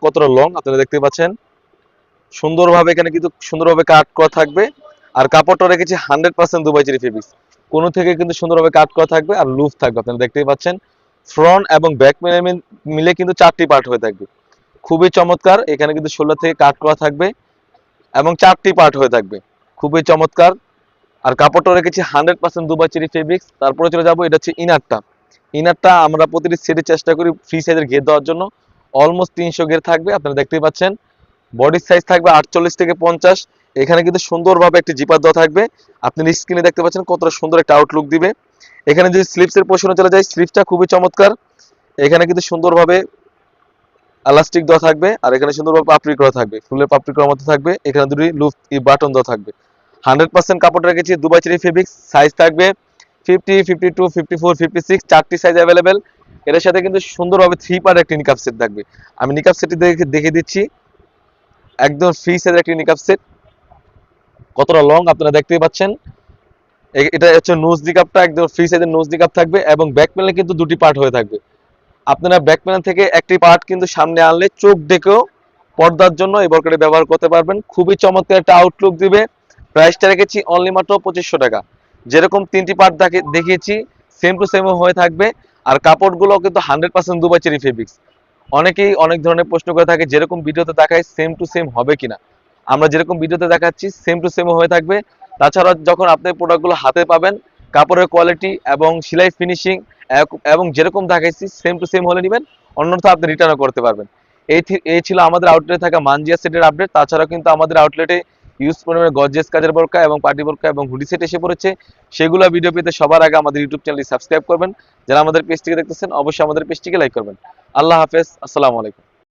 কতটা লং আপনারা দেখতে পাচ্ছেন। সুন্দরভাবে এখানে কিন্তু সুন্দরভাবে কাট করা থাকবে। আর কাপড়টা রেখেছি 100% দুবাই চেরি ফেব্রিক্স। কোনো থেকে কিন্তু সুন্দরভাবে কাট করা থাকবে আর লুফ থাকবে, আপনারা দেখতেই পাচ্ছেন। ফ্রন্ট এবং ব্যাক মিলে কিন্তু 4টি পার্ট হয়ে থাকবে। খুবই চমৎকার। এখানে কিন্তু 16 থেকে কাট করা থাকবে এবং 4টি পার্ট হয়ে থাকবে। খুবই চমৎকার। আর কাপড়টা রেখেছি 100% দুবাই চেরি ফেব্রিক্স। তারপরে চলে যাবো, এটা হচ্ছে ইনারটা। ইনারটা আমরা প্রতিটি সেটে চেষ্টা করি ফ্রি সাইজের ঘের দেওয়ার জন্য। অলমোস্ট 300 ঘের থাকবে, আপনারা দেখতেই পাচ্ছেন। বডির সাইজ থাকবে 48 থেকে 50। এখানে কিন্তু সুন্দরভাবে একটি জিপার দেওয়া থাকবে। আপনি স্ক্রিনে দেখতে পাচ্ছেন কতটা সুন্দর একটা আউটলুক দিবে। এখানে যদি স্লিপসের পোর্শনে চলে যায়, স্লিপসটা খুবই চমৎকার। এখানে কিন্তু সুন্দরভাবে এলাস্টিক দেওয়া থাকবে আর এখানে সুন্দরভাবে পাপড়ি করা থাকবে, ফুলের পাপড়ি করার মতো থাকবে। এখানে দুটি লুপ বাটন দেওয়া থাকবে। 100% কাপড় রেখেছি দুবাই চেরি ফেব্রিক্স। সাইজ থাকবে 50, 52, 54, 56, 4টি সাইজ অ্যাভেলেবেল। এর সাথে কিন্তু সুন্দরভাবে 3 পার্ট একটি নিকাপ সেট থাকবে। আমি নিকাপ সেটটি দেখে দিচ্ছি। একদম ফ্রি সাইজের একটি নিকাপ সেট। কতটা লং আপনারা দেখতেই পাচ্ছেন। এটা হচ্ছে নোজ নিকাপটা, একদম ফ্রি সাইজের নোজ নিকাপ থাকবে এবং ব্যাক প্যানেলে কিন্তু দুটি পার্ট হয়ে থাকবে। আপনারা ব্যাক প্যানেল থেকে একটি পার্ট কিন্তু সামনে আনলে চোখ দেখেও পর্দার জন্য এই বরকাটি ব্যবহার করতে পারবেন। খুবই চমৎকার একটা আউটলুক দিবে। প্রাইসটা রেখেছি অনলি মাত্র 2500 টাকা। যেরকম 3টি পার্ট দেখিয়েছি সেম টু সেম হয়ে থাকবে। আর কাপড়গুলো কিন্তু 100% দুবাই চেরি ফেব্রিক্স। অনেকেই অনেক ধরনের প্রশ্ন করে থাকে যেরকম ভিডিওতে দেখায় সেম টু সেম হবে কিনা। আমরা যেরকম ভিডিওতে দেখাচ্ছি সেম টু সেম হয়ে থাকবে। তাছাড়া যখন আপনি প্রোডাক্টগুলো হাতে পাবেন, কাপড়ের কোয়ালিটি এবং সেলাই ফিনিশিং এবং যেরকম দেখাইছি সেম টু সেম হলে নেবেন, অন্যথা আপনি রিটার্নও করতে পারবেন। এই ছিল আমাদের আউটলেটে থাকা মানজিয়া সেটের আপডেট। তাছাড়া কিন্তু আমাদের আউটলেটে ইউজ পরিমাণে গর্জিয়াস কাজের বোরকা এবং পার্টি বোরকা এবং হুডি সেট এসে পড়েছে। সেগুলো ভিডিও পেতে সবার আগে আমাদের ইউটিউব চ্যানেলটি সাবস্ক্রাইব করবেন। যারা আমাদের পেজটিকে দেখতেছেন অবশ্যই আমাদের পেজটিকে লাইক করবেন। আল্লাহ হাফেজ, আসসালামু আলাইকুম।